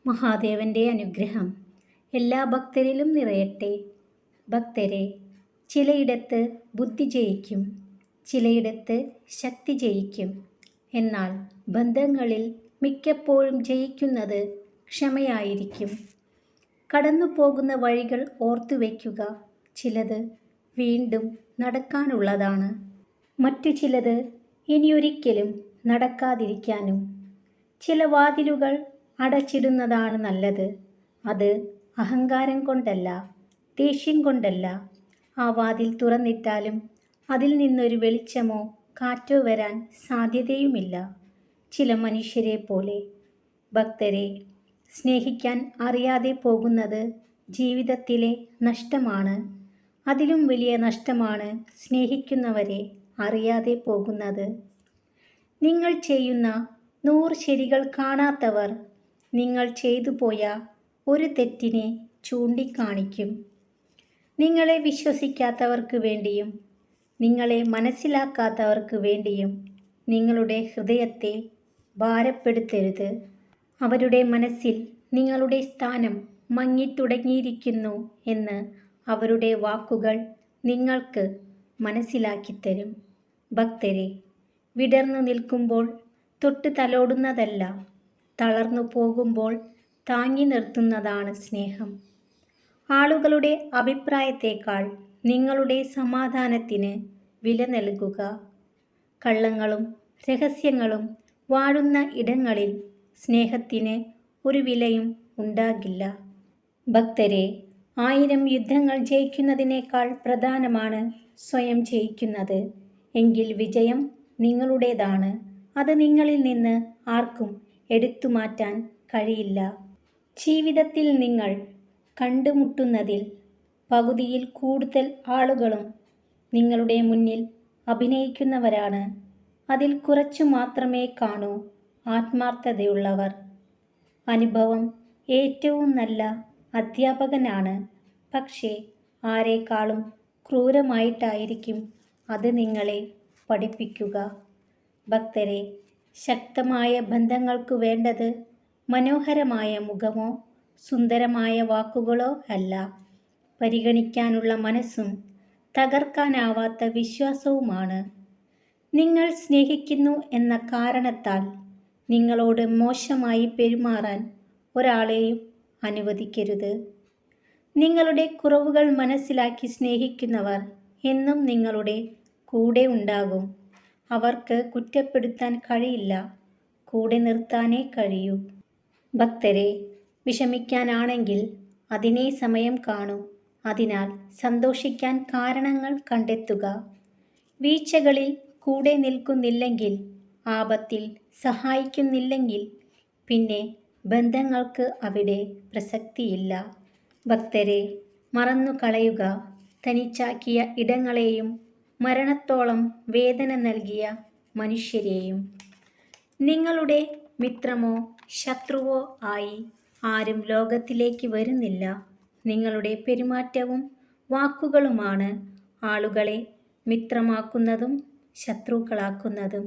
മഹാദേവന്റെ അനുഗ്രഹം എല്ലാ ഭക്തരിലും നിറയട്ടെ. ഭക്തരെ, ചിലയിടത്ത് ബുദ്ധി ജയിക്കും, ചിലയിടത്ത് ശക്തി ജയിക്കും. എന്നാൽ ബന്ധങ്ങളിൽ മിക്കപ്പോഴും ജയിക്കുന്നത് ക്ഷമയായിരിക്കും. കടന്നു പോകുന്ന വഴികൾ ഓർത്തുവയ്ക്കുക. ചിലത് വീണ്ടും നടക്കാനുള്ളതാണ്, മറ്റു ചിലത് ഇനിയൊരിക്കലും നടക്കാതിരിക്കാനും. ചില വാതിലുകൾ അടച്ചിടുന്നതാണ് നല്ലത്. അത് അഹങ്കാരം കൊണ്ടല്ല, ദേഷ്യം കൊണ്ടല്ല. ആ വാതിൽ തുറന്നിട്ടാലും അതിൽ നിന്നൊരു വെളിച്ചമോ കാറ്റോ വരാൻ സാധ്യതയുമില്ല. ചില മനുഷ്യരെ പോലെ. ഭക്തരെ, സ്നേഹിക്കാൻ അറിയാതെ പോകുന്നത് ജീവിതത്തിലെ നഷ്ടമാണ്. അതിലും വലിയ നഷ്ടമാണ് സ്നേഹിക്കുന്നവരെ അറിയാതെ പോകുന്നത്. നിങ്ങൾ ചെയ്യുന്ന 100 ശരികൾ കാണാത്തവർ നിങ്ങൾ ചെയ്തു പോയ ഒരു തെറ്റിനെ ചൂണ്ടിക്കാണിക്കും. നിങ്ങളെ വിശ്വസിക്കാത്തവർക്ക് വേണ്ടിയും നിങ്ങളെ മനസ്സിലാക്കാത്തവർക്ക് വേണ്ടിയും നിങ്ങളുടെ ഹൃദയത്തെ ഭാരപ്പെടുത്തരുത്. അവരുടെ മനസ്സിൽ നിങ്ങളുടെ സ്ഥാനം മങ്ങിത്തുടങ്ങിയിരിക്കുന്നു എന്ന് അവരുടെ വാക്കുകൾ നിങ്ങൾക്ക് മനസ്സിലാക്കിത്തരും. ഭക്തരെ, വിടർന്നു നിൽക്കുമ്പോൾ തൊട്ട് തലോടുന്നതല്ല, തളർന്നു പോകുമ്പോൾ താങ്ങി നിർത്തുന്നതാണ് സ്നേഹം. ആളുകളുടെ അഭിപ്രായത്തേക്കാൾ നിങ്ങളുടെ സമാധാനത്തിന് വില നൽകുക. കള്ളങ്ങളും രഹസ്യങ്ങളും വാഴുന്ന ഇടങ്ങളിൽ സ്നേഹത്തിന് ഒരു വിലയും ഉണ്ടാകില്ല. ഭക്തരെ, 1000 യുദ്ധങ്ങൾ ജയിക്കുന്നതിനേക്കാൾ പ്രധാനമാണ് സ്വയം ജയിക്കുന്നത്. എങ്കിൽ വിജയം നിങ്ങളുടേതാണ്. അത് നിങ്ങളിൽ നിന്ന് ആർക്കും എടുത്തു മാറ്റാൻ കഴിയില്ല. ജീവിതത്തിൽ നിങ്ങൾ കണ്ടുമുട്ടുന്നതിൽ പകുതിയിൽ കൂടുതൽ ആളുകളും നിങ്ങളുടെ മുന്നിൽ അഭിനയിക്കുന്നവരാണ്. അതിൽ കുറച്ചു മാത്രമേ കാണൂ ആത്മാർത്ഥതയുള്ളവർ. അനുഭവം ഏറ്റവും നല്ല അധ്യാപകനാണ്. പക്ഷേ ആരെക്കാളും ക്രൂരമായിട്ടായിരിക്കും അത് നിങ്ങളെ പഠിപ്പിക്കുക. ഭക്തരെ, ശക്തമായ ബന്ധങ്ങൾക്ക് വേണ്ടത് മനോഹരമായ മുഖമോ സുന്ദരമായ വാക്കുകളോ അല്ല, പരിഗണിക്കാനുള്ള മനസ്സും തകർക്കാനാവാത്ത വിശ്വാസവുമാണ്. നിങ്ങൾ സ്നേഹിക്കുന്നു എന്ന കാരണത്താൽ നിങ്ങളോട് മോശമായി പെരുമാറാൻ ഒരാളെയും അനുവദിക്കരുത്. നിങ്ങളുടെ കുറവുകൾ മനസ്സിലാക്കി സ്നേഹിക്കുന്നവർ എന്നും നിങ്ങളുടെ കൂടെ ഉണ്ടാകും. അവർക്ക് കുറ്റപ്പെടുത്താൻ കഴിയില്ല, കൂടെ നിർത്താനേ കഴിയൂ. ഭക്തരെ, വിഷമിക്കാനാണെങ്കിൽ അതിനേ സമയം കാണൂ. അതിനാൽ സന്തോഷിക്കാൻ കാരണങ്ങൾ കണ്ടെത്തുക. വീഴ്ചകളിൽ കൂടെ നിൽക്കുന്നില്ലെങ്കിൽ, ആപത്തിൽ സഹായിക്കുന്നില്ലെങ്കിൽ പിന്നെ ബന്ധങ്ങൾക്ക് അവിടെ പ്രസക്തിയില്ല. ഭക്തരെ, മറന്നു കളയുക തനിച്ചാക്കിയ ഇടങ്ങളെയും മരണത്തോളം വേദന നൽകിയ മനുഷ്യരെയും. നിങ്ങളുടെ മിത്രമോ ശത്രുവോ ആയി ആരും ലോകത്തിലേക്ക് വരുന്നില്ല. നിങ്ങളുടെ പെരുമാറ്റവും വാക്കുകളുമാണ് ആളുകളെ മിത്രമാക്കുന്നതും ശത്രുക്കളാക്കുന്നതും.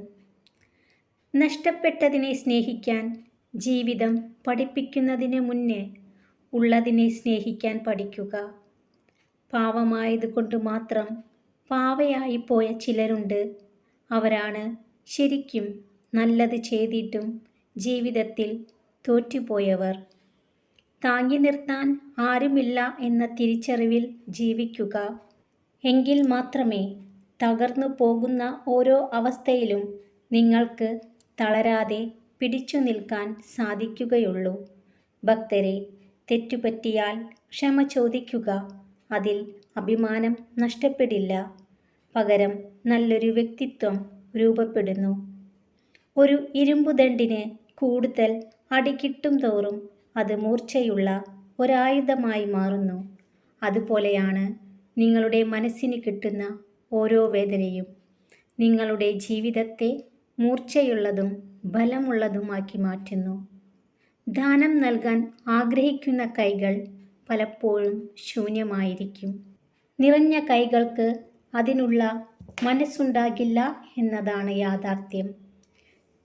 നഷ്ടപ്പെട്ടതിനെ സ്നേഹിക്കാൻ ജീവിതം പഠിപ്പിക്കുന്നതിന് മുന്നേ ഉള്ളതിനെ സ്നേഹിക്കാൻ പഠിക്കുക. പാവമായതുകൊണ്ട് മാത്രം പാവയായി പോയ ചിലരുണ്ട്. അവരാണ് ശരിക്കും നല്ലത് ചെയ്തിട്ടും ജീവിതത്തിൽ തോറ്റുപോയവർ. താങ്ങി നിർത്താൻ ആരുമില്ല എന്ന തിരിച്ചറിവിൽ ജീവിക്കുക. എങ്കിൽ മാത്രമേ തകർന്നു പോകുന്ന ഓരോ അവസ്ഥയിലും നിങ്ങൾക്ക് തളരാതെ പിടിച്ചു നിൽക്കാൻ സാധിക്കുകയുള്ളൂ. ഭക്തരെ, തെറ്റുപറ്റിയാൽ ക്ഷമ ചോദിക്കുക. അതിൽ അഭിമാനം നഷ്ടപ്പെടില്ല. പകരം നല്ലൊരു വ്യക്തിത്വം രൂപപ്പെടുന്നു. ഒരു ഇരുമ്പുദണ്ഡിന് കൂടുതൽ അടി കിട്ടും തോറും അത് മൂർച്ചയുള്ള ഒരായുധമായി മാറുന്നു. അതുപോലെയാണ് നിങ്ങളുടെ മനസ്സിന് കിട്ടുന്ന ഓരോ വേദനയും നിങ്ങളുടെ ജീവിതത്തെ മൂർച്ചയുള്ളതും ബലമുള്ളതുമാക്കി മാറ്റുന്നു. ദാനം നൽകാൻ ആഗ്രഹിക്കുന്ന കൈകൾ പലപ്പോഴും ശൂന്യമായിരിക്കും. നിറഞ്ഞ കൈകൾക്ക് അതിനുള്ള മനസ്സുണ്ടാകില്ല എന്നതാണ് യാഥാർത്ഥ്യം.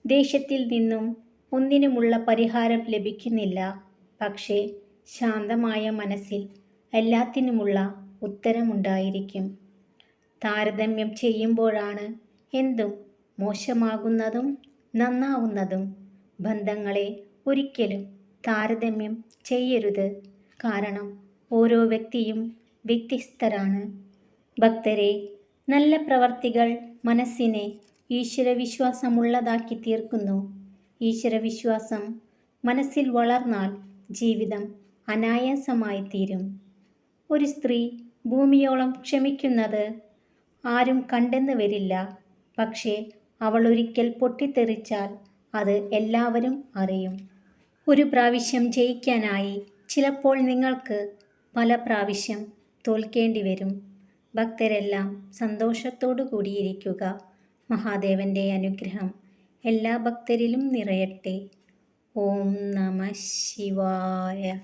ദേഷ്യത്തിൽ നിന്നും ഒന്നിനുമുള്ള പരിഹാരം ലഭിക്കുന്നില്ല. പക്ഷേ ശാന്തമായ മനസ്സിൽ എല്ലാത്തിനുമുള്ള ഉത്തരമുണ്ടായിരിക്കും. താരതമ്യം ചെയ്യുമ്പോഴാണ് എന്തും മോശമാകുന്നതും നന്നാവുന്നതും. ബന്ധങ്ങളെ ഒരിക്കലും താരതമ്യം ചെയ്യരുത്. കാരണം ഓരോ വ്യക്തിയും വ്യത്യസ്തരാണ്. ഭക്തരെ, നല്ല പ്രവർത്തികൾ മനസ്സിനെ ഈശ്വരവിശ്വാസമുള്ളതാക്കി തീർക്കുന്നു. ഈശ്വരവിശ്വാസം മനസ്സിൽ വളർന്നാൽ ജീവിതം അനായാസമായി തീരും. ഒരു സ്ത്രീ ഭൂമിയോളം ക്ഷമിക്കുന്നത് ആരും കണ്ടെന്ന് വരില്ല. പക്ഷേ അവൾ ഒരിക്കൽ പൊട്ടിത്തെറിച്ചാൽ അത് എല്ലാവരും അറിയും. ഒരു പ്രാവശ്യം ജയിക്കാനായി ചിലപ്പോൾ നിങ്ങൾക്ക് പല പ്രാവശ്യം തോൽക്കേണ്ടി വരും. ഭക്തരെല്ലാം സന്തോഷത്തോടു കൂടിയിരിക്കുക. മഹാദേവന്റെ അനുഗ്രഹം എല്ലാ ഭക്തരിലും നിറയട്ടെ. ഓം നമഃ ശിവായ.